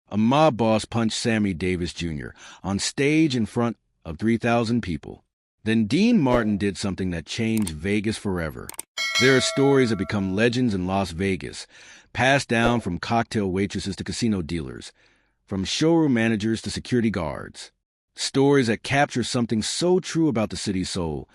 A mob boss punched Sammy Davis Jr. on stage in front of 3,000 people. Then Dean Martin did something that changed Vegas forever. There are stories that become legends in Las Vegas, passed down from cocktail waitresses to casino dealers, from showroom managers to security guards. Stories that capture something so true about the city's soul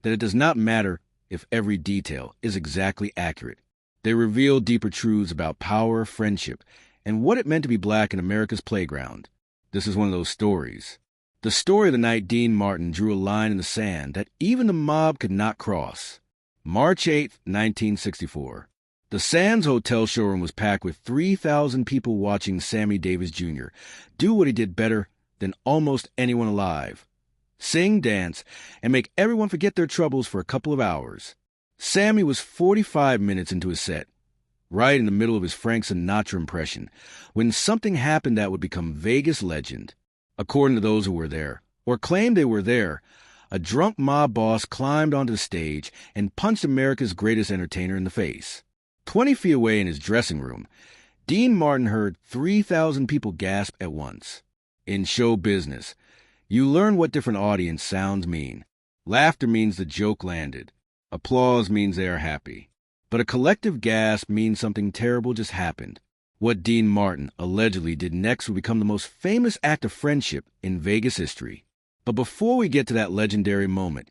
that it does not matter if every detail is exactly accurate. They reveal deeper truths about power, friendship, and what it meant to be black in America's playground. This is one of those stories. The story of the night Dean Martin drew a line in the sand that even the mob could not cross. March 8, 1964. The Sands Hotel showroom was packed with 3,000 people watching Sammy Davis Jr. do what he did better than almost anyone alive: sing, dance, and make everyone forget their troubles for a couple of hours. Sammy was 45 minutes into his set, right in the middle of his Frank Sinatra impression, when something happened that would become Vegas legend. According to those who were there, or claimed they were there, a drunk mob boss climbed onto the stage and punched America's greatest entertainer in the face. 20 feet away in his dressing room, Dean Martin heard 3,000 people gasp at once. In show business, you learn what different audience sounds mean. Laughter means the joke landed. Applause means they are happy. But a collective gasp means something terrible just happened. What Dean Martin allegedly did next would become the most famous act of friendship in Vegas history. But before we get to that legendary moment,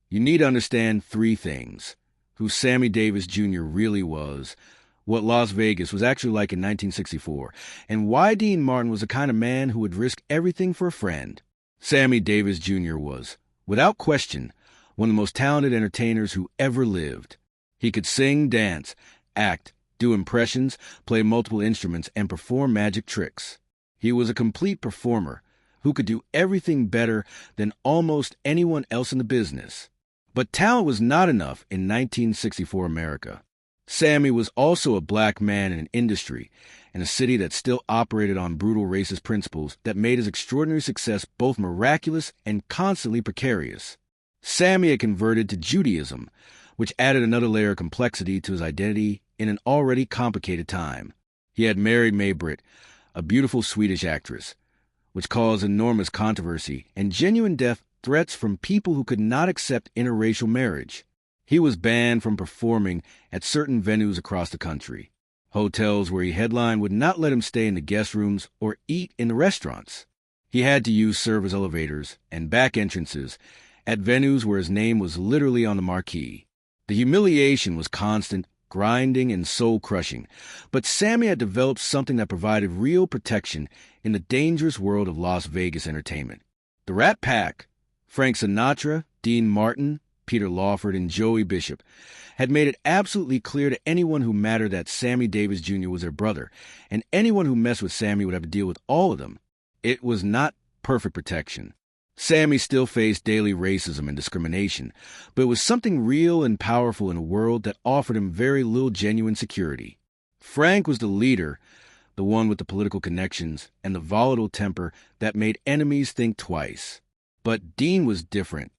you need to understand three things: who Sammy Davis Jr. really was, what Las Vegas was actually like in 1964, and why Dean Martin was the kind of man who would risk everything for a friend. Sammy Davis Jr. was, without question, one of the most talented entertainers who ever lived. He could sing, dance, act, do impressions, play multiple instruments, and perform magic tricks. He was a complete performer who could do everything better than almost anyone else in the business. But talent was not enough in 1964 America. Sammy was also a black man in an industry, in a city that still operated on brutal racist principles that made his extraordinary success both miraculous and constantly precarious. Sammy had converted to Judaism, which added another layer of complexity to his identity in an already complicated time. He had married May Britt, a beautiful Swedish actress, which caused enormous controversy and genuine death threats from people who could not accept interracial marriage. He was banned from performing at certain venues across the country. Hotels where he headlined would not let him stay in the guest rooms or eat in the restaurants. He had to use service elevators and back entrances at venues where his name was literally on the marquee. The humiliation was constant, grinding, and soul-crushing, but Sammy had developed something that provided real protection in the dangerous world of Las Vegas entertainment. The Rat Pack, Frank Sinatra, Dean Martin, Peter Lawford, and Joey Bishop, had made it absolutely clear to anyone who mattered that Sammy Davis Jr. was their brother, and anyone who messed with Sammy would have to deal with all of them. It was not perfect protection. Sammy still faced daily racism and discrimination, but it was something real and powerful in a world that offered him very little genuine security. Frank was the leader, the one with the political connections and the volatile temper that made enemies think twice. But Dean was different.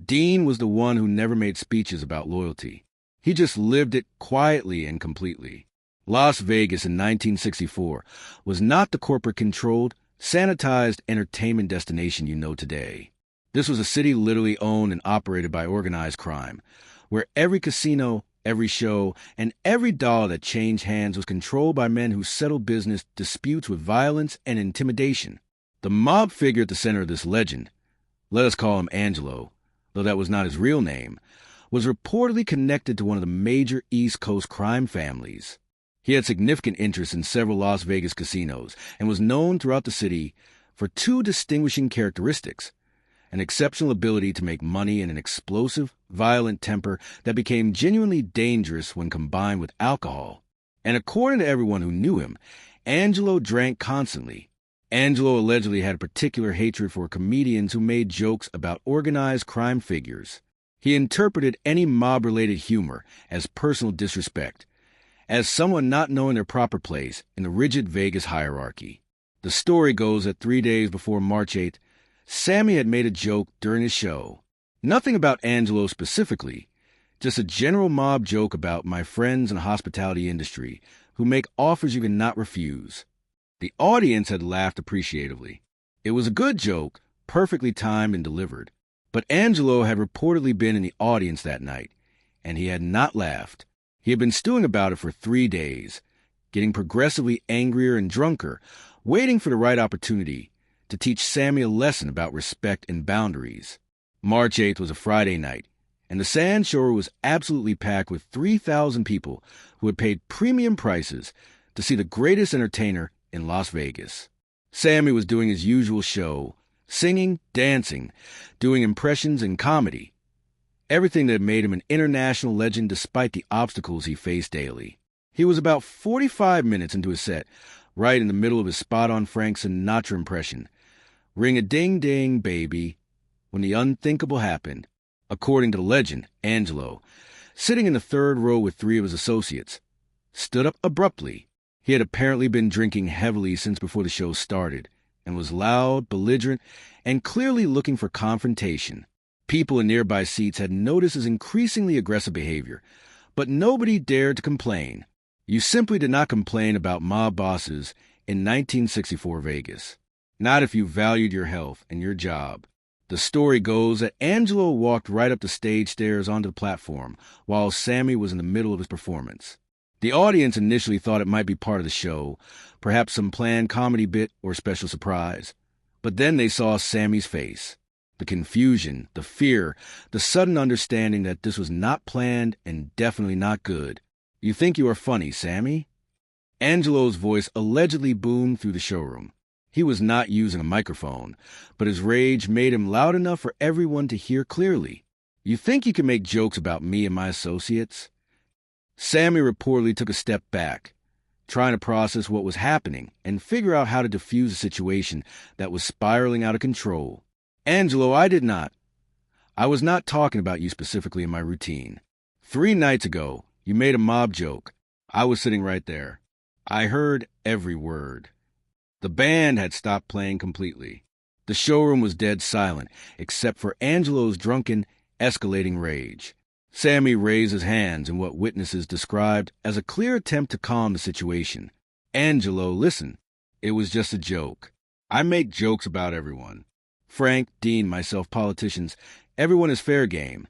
Dean was the one who never made speeches about loyalty. He just lived it quietly and completely. Las Vegas in 1964 was not the corporate-controlled, sanitized entertainment destination you know today. This was a city literally owned and operated by organized crime, where every casino, every show, and every dollar that changed hands was controlled by men who settled business disputes with violence and intimidation. The mob figure at the center of this legend, let us call him Angelo, though that was not his real name, was reportedly connected to one of the major East Coast crime families. He had significant interest in several Las Vegas casinos and was known throughout the city for two distinguishing characteristics: an exceptional ability to make money and an explosive, violent temper that became genuinely dangerous when combined with alcohol. And according to everyone who knew him, Angelo drank constantly. Angelo allegedly had a particular hatred for comedians who made jokes about organized crime figures. He interpreted any mob-related humor as personal disrespect, as someone not knowing their proper place in the rigid Vegas hierarchy. The story goes that 3 days before March 8th, Sammy had made a joke during his show. Nothing about Angelo specifically, just a general mob joke about my friends in the hospitality industry who make offers you cannot refuse. The audience had laughed appreciatively. It was a good joke, perfectly timed and delivered. But Angelo had reportedly been in the audience that night, and he had not laughed. He had been stewing about it for 3 days, getting progressively angrier and drunker, waiting for the right opportunity to teach Sammy a lesson about respect and boundaries. March 8th was a Friday night, and the Sand Shore was absolutely packed with 3,000 people who had paid premium prices to see the greatest entertainer in Las Vegas. Sammy was doing his usual show, singing, dancing, doing impressions and comedy. Everything that made him an international legend despite the obstacles he faced daily. He was about 45 minutes into his set, right in the middle of his spot-on Frank Sinatra impression. Ring-a-ding-ding, baby, when the unthinkable happened. According to the legend, Angelo, sitting in the third row with 3 of his associates, stood up abruptly. He had apparently been drinking heavily since before the show started, and was loud, belligerent, and clearly looking for confrontation. People in nearby seats had noticed his increasingly aggressive behavior, but nobody dared to complain. You simply did not complain about mob bosses in 1964 Vegas. Not if you valued your health and your job. The story goes that Angelo walked right up the stage stairs onto the platform while Sammy was in the middle of his performance. The audience initially thought it might be part of the show, perhaps some planned comedy bit or special surprise. But then they saw Sammy's face. The confusion, the fear, the sudden understanding that this was not planned and definitely not good. "You think you are funny, Sammy?" Angelo's voice allegedly boomed through the showroom. He was not using a microphone, but his rage made him loud enough for everyone to hear clearly. "You think you can make jokes about me and my associates?" Sammy reportedly took a step back, trying to process what was happening and figure out how to defuse a situation that was spiraling out of control. "Angelo, I was not talking about you specifically in my routine. 3 nights ago, you made a mob joke. I was sitting right there. I heard every word." The band had stopped playing completely. The showroom was dead silent, except for Angelo's drunken, escalating rage. Sammy raised his hands in what witnesses described as a clear attempt to calm the situation. "Angelo, listen. It was just a joke. I make jokes about everyone. Frank, Dean, myself, politicians, everyone is fair game."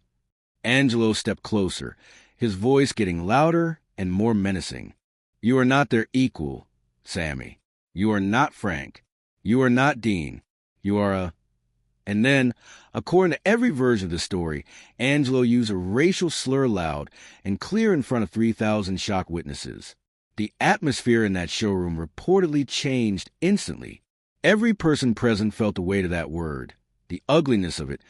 Angelo stepped closer, his voice getting louder and more menacing. "You are not their equal, Sammy. You are not Frank. You are not Dean. You are a..." And then, according to every version of the story, Angelo used a racial slur loud and clear in front of 3,000 shocked witnesses. The atmosphere in that showroom reportedly changed instantly. Every person present felt the weight of that word, the ugliness of it,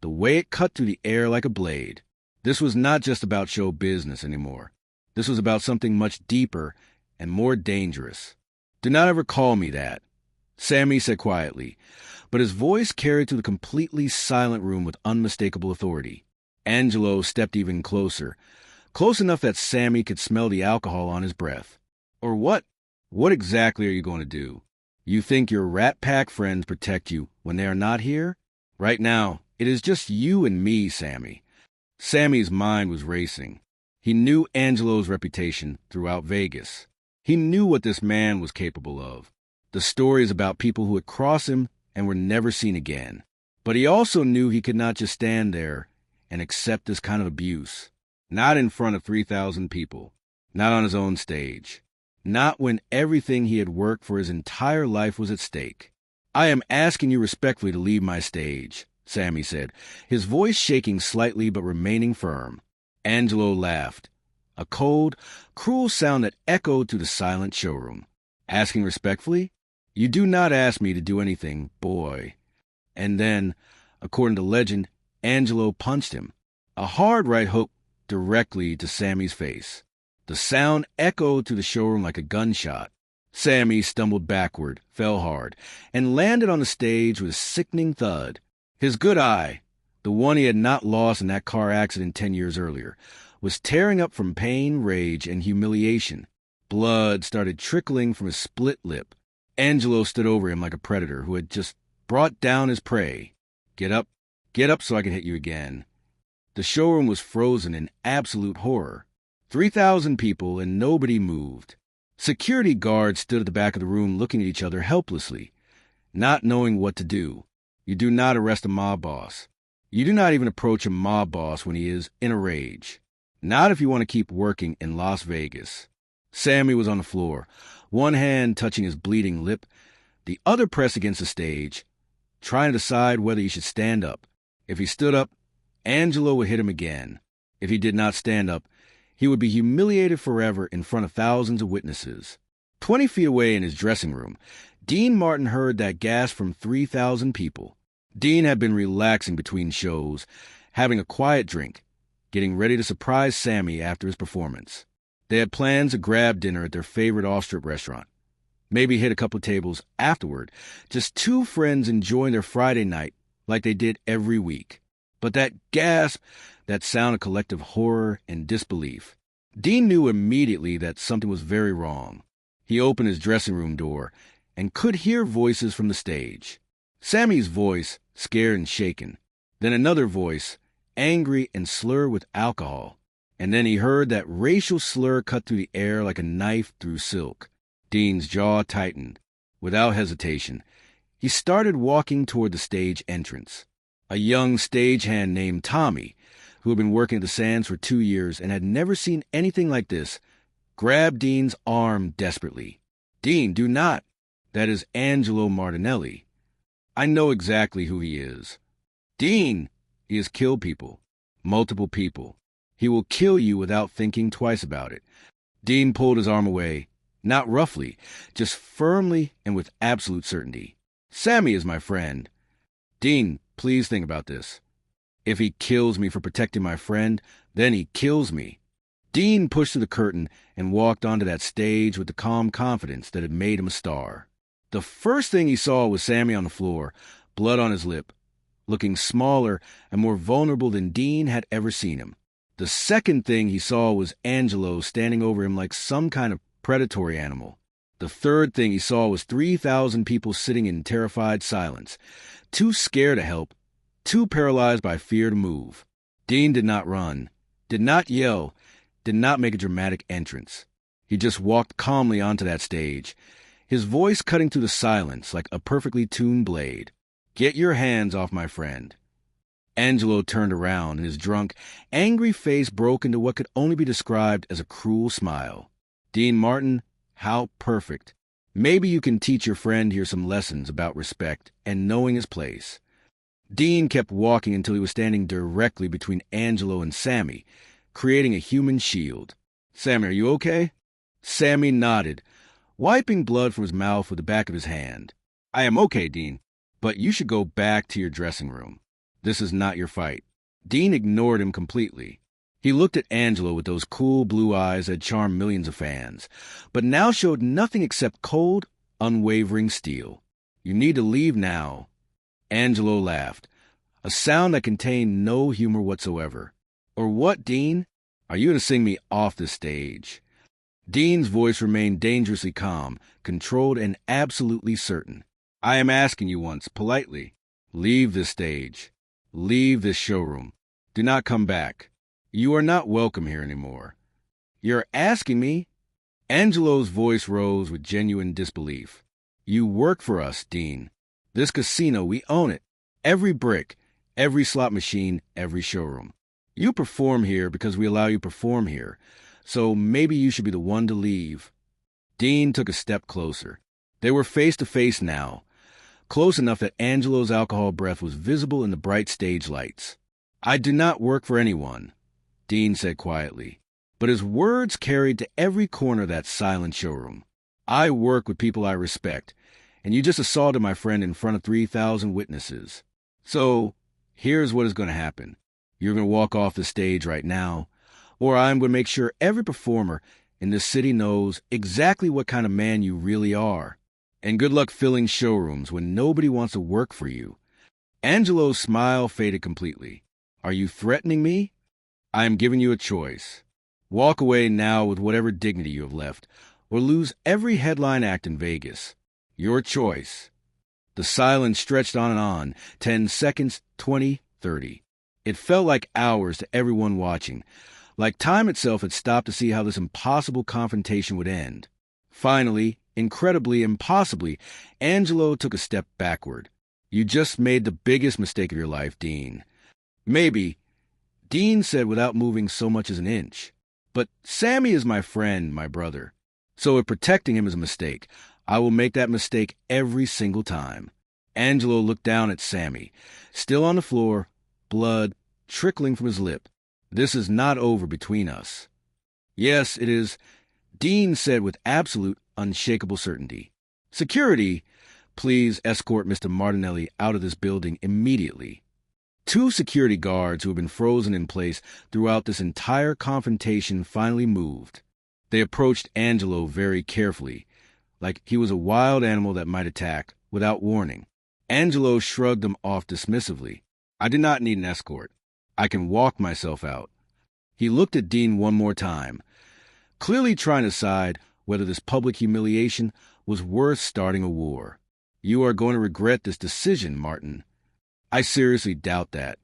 the way it cut through the air like a blade. This was not just about show business anymore. This was about something much deeper and more dangerous. "Do not ever call me that," Sammy said quietly, but his voice carried through the completely silent room with unmistakable authority. Angelo stepped even closer, close enough that Sammy could smell the alcohol on his breath. "Or what? What exactly are you going to do? You think your Rat Pack friends protect you when they are not here? Right now, it is just you and me, Sammy." Sammy's mind was racing. He knew Angelo's reputation throughout Vegas. He knew what this man was capable of. The stories about people who had crossed him and were never seen again. But he also knew he could not just stand there and accept this kind of abuse. Not in front of 3,000 people. Not on his own stage. Not when everything he had worked for his entire life was at stake. "I am asking you respectfully to leave my stage," Sammy said, his voice shaking slightly but remaining firm. Angelo laughed. A cold, cruel sound that echoed through the silent showroom. "Asking respectfully? You do not ask me to do anything, boy." And then, according to legend, Angelo punched him. A hard right hook directly to Sammy's face. The sound echoed through the showroom like a gunshot. Sammy stumbled backward, fell hard, and landed on the stage with a sickening thud. His good eye, the one he had not lost in that car accident 10 years earlier, was tearing up from pain, rage, and humiliation. Blood started trickling from his split lip. Angelo stood over him like a predator who had just brought down his prey. Get up so I can hit you again." The showroom was frozen in absolute horror. 3,000 people and nobody moved. Security guards stood at the back of the room looking at each other helplessly, not knowing what to do. You do not arrest a mob boss. You do not even approach a mob boss when he is in a rage. Not if you want to keep working in Las Vegas. Sammy was on the floor, one hand touching his bleeding lip, the other pressed against the stage, trying to decide whether he should stand up. If he stood up, Angelo would hit him again. If he did not stand up, he would be humiliated forever in front of thousands of witnesses. 20 feet away in his dressing room, Dean Martin heard that gasp from 3,000 people. Dean had been relaxing between shows, having a quiet drink, getting ready to surprise Sammy after his performance. They had plans to grab dinner at their favorite off-strip restaurant. Maybe hit a couple of tables afterward, just two friends enjoying their Friday night like they did every week. But that gasp, that sound of collective horror and disbelief. Dean knew immediately that something was very wrong. He opened his dressing room door and could hear voices from the stage. Sammy's voice, scared and shaken. Then another voice, angry and slurred with alcohol. And then he heard that racial slur cut through the air like a knife through silk. Dean's jaw tightened. Without hesitation, he started walking toward the stage entrance. A young stagehand named Tommy, who had been working at the Sands for 2 years and had never seen anything like this, grabbed Dean's arm desperately. "Dean, do not. That is Angelo Martinelli. I know exactly who he is. Dean, he has killed people. Multiple people. He will kill you without thinking twice about it." Dean pulled his arm away, not roughly, just firmly and with absolute certainty. "Sammy is my friend. Dean, please think about this. If he kills me for protecting my friend, then he kills me." Dean pushed through the curtain and walked onto that stage with the calm confidence that had made him a star. The first thing he saw was Sammy on the floor, blood on his lip, looking smaller and more vulnerable than Dean had ever seen him. The second thing he saw was Angelo standing over him like some kind of predatory animal. The third thing he saw was 3,000 people sitting in terrified silence, too scared to help, too paralyzed by fear to move. Dean did not run, did not yell, did not make a dramatic entrance. He just walked calmly onto that stage, his voice cutting through the silence like a perfectly tuned blade. "Get your hands off my friend." Angelo turned around, and his drunk, angry face broke into what could only be described as a cruel smile. "Dean Martin, how perfect. Maybe you can teach your friend here some lessons about respect and knowing his place." Dean kept walking until he was standing directly between Angelo and Sammy, creating a human shield. "Sammy, are you okay?" Sammy nodded, wiping blood from his mouth with the back of his hand. "I am okay, Dean, but you should go back to your dressing room. This is not your fight." Dean ignored him completely. He looked at Angelo with those cool blue eyes that charmed millions of fans, but now showed nothing except cold, unwavering steel. "You need to leave now." Angelo laughed, a sound that contained no humor whatsoever. "Or what, Dean? Are you going to sing me off the stage?" Dean's voice remained dangerously calm, controlled, and absolutely certain. "I am asking you once, politely. Leave this stage. Leave this showroom. Do not come back. You are not welcome here anymore." "You're asking me?" Angelo's voice rose with genuine disbelief. "You work for us, Dean. This casino, we own it. Every brick, every slot machine, every showroom. You perform here because we allow you to perform here, so maybe you should be the one to leave." Dean took a step closer. They were face to face now, close enough that Angelo's alcohol breath was visible in the bright stage lights. "I do not work for anyone," Dean said quietly, but his words carried to every corner of that silent showroom. "I work with people I respect, and you just assaulted my friend in front of 3,000 witnesses. So, here's what is going to happen. You're going to walk off the stage right now, or I'm going to make sure every performer in this city knows exactly what kind of man you really are. And good luck filling showrooms when nobody wants to work for you." Angelo's smile faded completely. "Are you threatening me? I am giving you a choice. Walk away now with whatever dignity you have left, or lose every headline act in Vegas. Your choice." The silence stretched on, 10 seconds, 20, 30. It felt like hours to everyone watching, like time itself had stopped to see how this impossible confrontation would end. Finally, incredibly, impossibly, Angelo took a step backward. "You just made the biggest mistake of your life, Dean." "Maybe," Dean said without moving so much as an inch. "But Sammy is my friend, my brother. So if protecting him is a mistake, I will make that mistake every single time." Angelo looked down at Sammy, still on the floor, blood trickling from his lip. "This is not over between us." "Yes, it is," Dean said with absolute, unshakable certainty. "Security, please escort Mr. Martinelli out of this building immediately." Two security guards who had been frozen in place throughout this entire confrontation finally moved. They approached Angelo very carefully, like he was a wild animal that might attack without warning. Angelo shrugged them off dismissively. "I do not need an escort. I can walk myself out." He looked at Dean one more time, clearly trying to decide whether this public humiliation was worth starting a war. "You are going to regret this decision, Martin." "I seriously doubt that."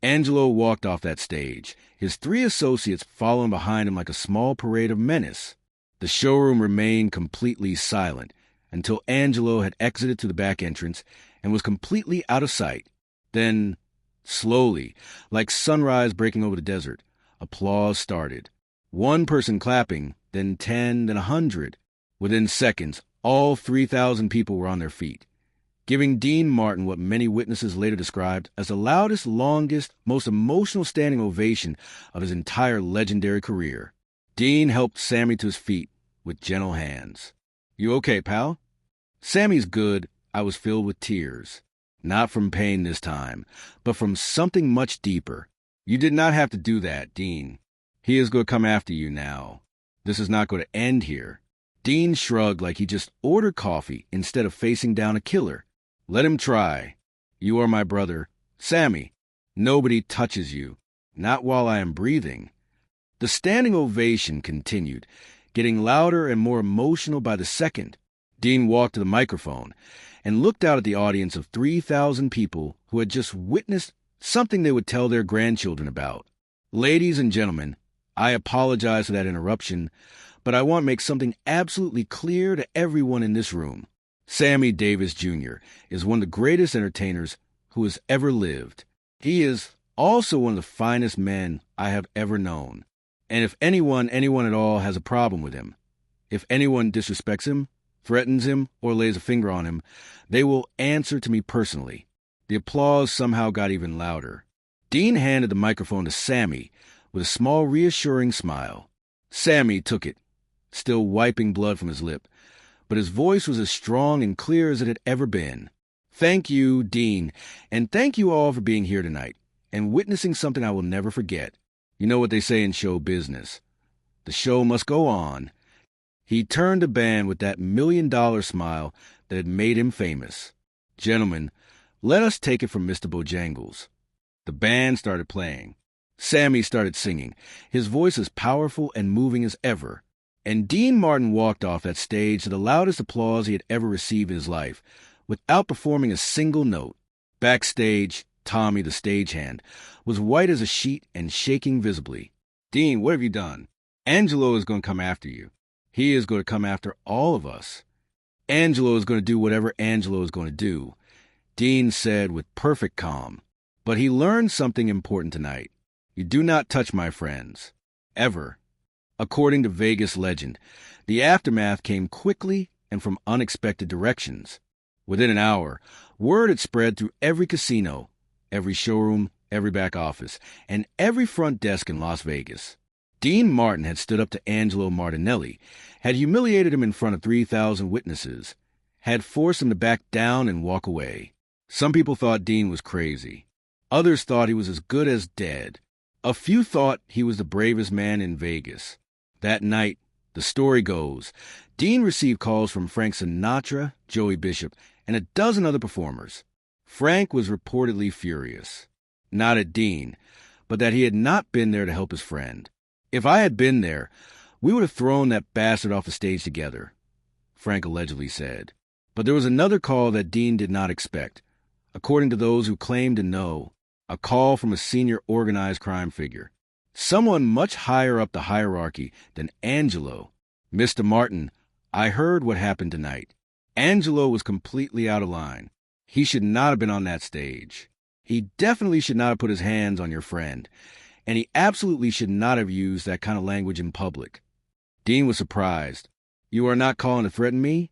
Angelo walked off that stage, his three associates following behind him like a small parade of menace. The showroom remained completely silent until Angelo had exited to the back entrance and was completely out of sight. Then, slowly, like sunrise breaking over the desert, applause started. One person clapping, then 10, then 100. Within seconds, all 3,000 people were on their feet, giving Dean Martin what many witnesses later described as the loudest, longest, most emotional standing ovation of his entire legendary career. Dean helped Sammy to his feet with gentle hands. "You okay, pal?" "Sammy's good." I was filled with tears. Not from pain this time, but from something much deeper. "You did not have to do that, Dean. He is going to come after you now. This is not going to end here." Dean shrugged like he just ordered coffee instead of facing down a killer. "Let him try. You are my brother. Sammy, nobody touches you. Not while I am breathing." The standing ovation continued, getting louder and more emotional by the second. Dean walked to the microphone and looked out at the audience of 3,000 people who had just witnessed something they would tell their grandchildren about. "Ladies and gentlemen, I apologize for that interruption, but I want to make something absolutely clear to everyone in this room. Sammy Davis Jr. is one of the greatest entertainers who has ever lived. He is also one of the finest men I have ever known. And if anyone at all has a problem with him, if anyone disrespects him, threatens him, or lays a finger on him, they will answer to me personally." The applause somehow got even louder. Dean handed the microphone to Sammy with a small, reassuring smile. Sammy took it, still wiping blood from his lip, but his voice was as strong and clear as it had ever been. "Thank you, Dean, and thank you all for being here tonight and witnessing something I will never forget. You know what they say in show business. The show must go on." He turned the band with that $1,000,000 smile that had made him famous. "Gentlemen, let us take it from Mr. Bojangles." The band started playing. Sammy started singing, his voice as powerful and moving as ever. And Dean Martin walked off that stage to the loudest applause he had ever received in his life, without performing a single note. Backstage, Tommy, the stagehand, was white as a sheet and shaking visibly. "Dean, what have you done? Angelo is going to come after you. He is going to come after all of us. Angelo is going to do whatever Angelo is going to do," Dean said with perfect calm. "But he learned something important tonight. You do not touch my friends. Ever." According to Vegas legend, the aftermath came quickly and from unexpected directions. Within an hour, word had spread through every casino, every showroom, every back office, and every front desk in Las Vegas. Dean Martin had stood up to Angelo Martinelli, had humiliated him in front of 3,000 witnesses, had forced him to back down and walk away. Some people thought Dean was crazy. Others thought he was as good as dead. A few thought he was the bravest man in Vegas. That night, the story goes, Dean received calls from Frank Sinatra, Joey Bishop, and a dozen other performers. Frank was reportedly furious. Not at Dean, but that he had not been there to help his friend. "If I had been there, we would have thrown that bastard off the stage together," Frank allegedly said. But there was another call that Dean did not expect. According to those who claimed to know, a call from a senior organized crime figure. Someone much higher up the hierarchy than Angelo. "Mr. Martin, I heard what happened tonight. Angelo was completely out of line. He should not have been on that stage. He definitely should not have put his hands on your friend. And he absolutely should not have used that kind of language in public. Dean was surprised. You are not calling to threaten me?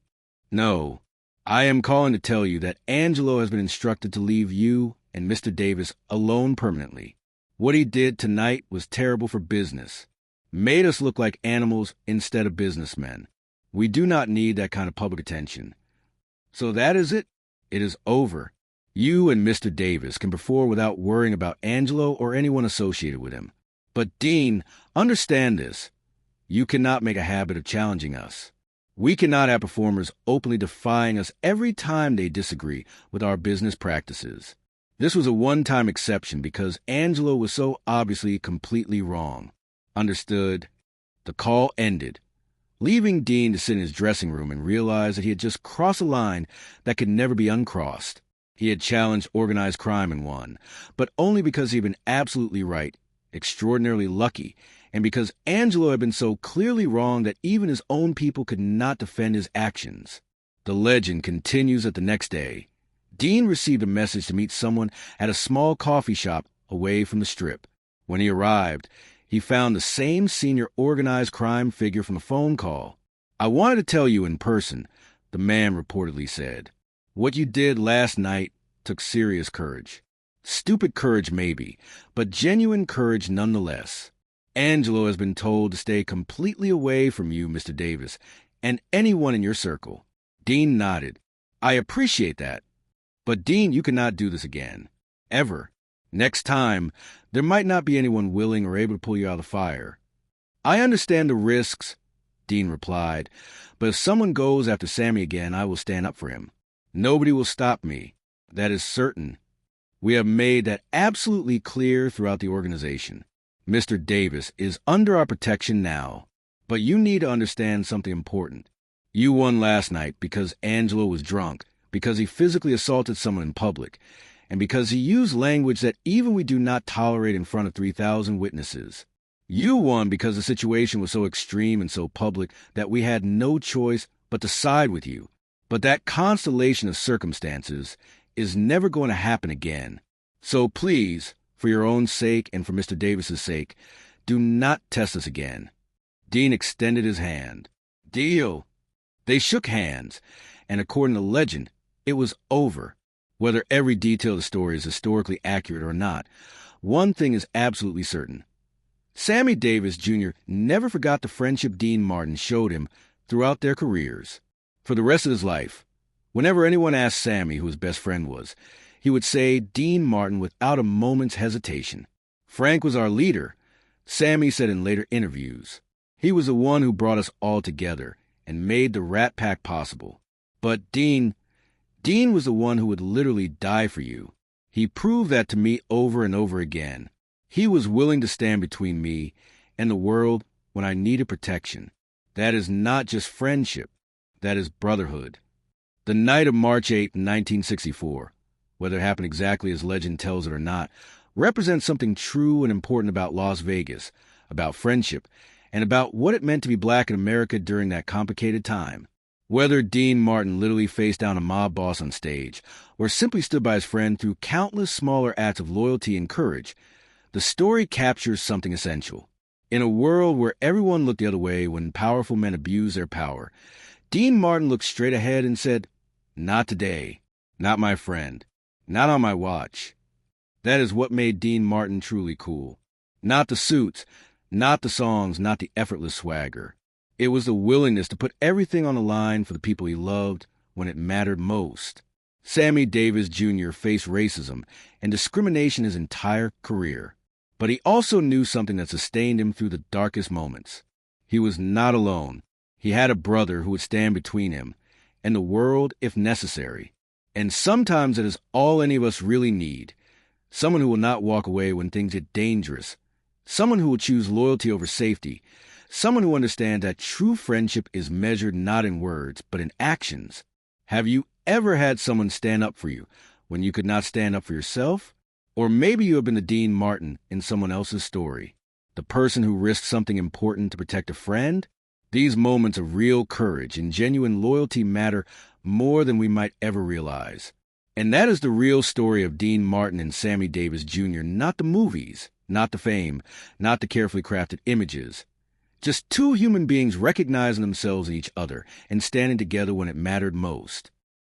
No. I am calling to tell you that Angelo has been instructed to leave you and Mr. Davis alone permanently. What he did tonight was terrible for business. Made us look like animals instead of businessmen. We do not need that kind of public attention. So that is it. It is over. You and Mr. Davis can perform without worrying about Angelo or anyone associated with him. But Dean, understand this. You cannot make a habit of challenging us. We cannot have performers openly defying us every time they disagree with our business practices. This was a one-time exception because Angelo was so obviously completely wrong. Understood? The call ended, leaving Dean to sit in his dressing room and realize that he had just crossed a line that could never be uncrossed. He had challenged organized crime and won, but only because he had been absolutely right, extraordinarily lucky, and because Angelo had been so clearly wrong that even his own people could not defend his actions. The legend continues that the next day, Dean received a message to meet someone at a small coffee shop away from the Strip. When he arrived, he found the same senior organized crime figure from the phone call. I wanted to tell you in person, the man reportedly said. What you did last night took serious courage. Stupid courage maybe, but genuine courage nonetheless. Angelo has been told to stay completely away from you, Mr. Davis, and anyone in your circle. Dean nodded. I appreciate that. But Dean, you cannot do this again. Ever. Next time, there might not be anyone willing or able to pull you out of the fire. I understand the risks, Dean replied, but if someone goes after Sammy again, I will stand up for him. Nobody will stop me. That is certain. We have made that absolutely clear throughout the organization. Mr. Davis is under our protection now, but you need to understand something important. You won last night because Angelo was drunk, because he physically assaulted someone in public, and because he used language that even we do not tolerate in front of 3,000 witnesses. You won because the situation was so extreme and so public that we had no choice but to side with you. But that constellation of circumstances is never going to happen again. So please, for your own sake and for Mr. Davis's sake, do not test us again. Dean extended his hand. Deal. They shook hands, and according to legend, it was over. Whether every detail of the story is historically accurate or not, one thing is absolutely certain. Sammy Davis Jr. never forgot the friendship Dean Martin showed him throughout their careers. For the rest of his life, whenever anyone asked Sammy who his best friend was, he would say Dean Martin without a moment's hesitation. Frank was our leader, Sammy said in later interviews. He was the one who brought us all together and made the Rat Pack possible. But Dean was the one who would literally die for you. He proved that to me over and over again. He was willing to stand between me and the world when I needed protection. That is not just friendship. That is brotherhood. The night of March 8, 1964, whether it happened exactly as legend tells it or not, represents something true and important about Las Vegas, about friendship, and about what it meant to be black in America during that complicated time. Whether Dean Martin literally faced down a mob boss on stage, or simply stood by his friend through countless smaller acts of loyalty and courage, the story captures something essential. In a world where everyone looked the other way when powerful men abused their power, Dean Martin looked straight ahead and said, "Not today. Not my friend. Not on my watch." That is what made Dean Martin truly cool. Not the suits, not the songs, not the effortless swagger. It was the willingness to put everything on the line for the people he loved when it mattered most. Sammy Davis Jr. faced racism and discrimination his entire career, but he also knew something that sustained him through the darkest moments. He was not alone. He had a brother who would stand between him and the world if necessary. And sometimes it is all any of us really need. Someone who will not walk away when things get dangerous. Someone who will choose loyalty over safety. Someone who understands that true friendship is measured not in words, but in actions. Have you ever had someone stand up for you when you could not stand up for yourself? Or maybe you have been the Dean Martin in someone else's story. The person who risked something important to protect a friend? These moments of real courage and genuine loyalty matter more than we might ever realize. And that is the real story of Dean Martin and Sammy Davis Jr., not the movies, not the fame, not the carefully crafted images. Just two human beings recognizing themselves in each other and standing together when it mattered most.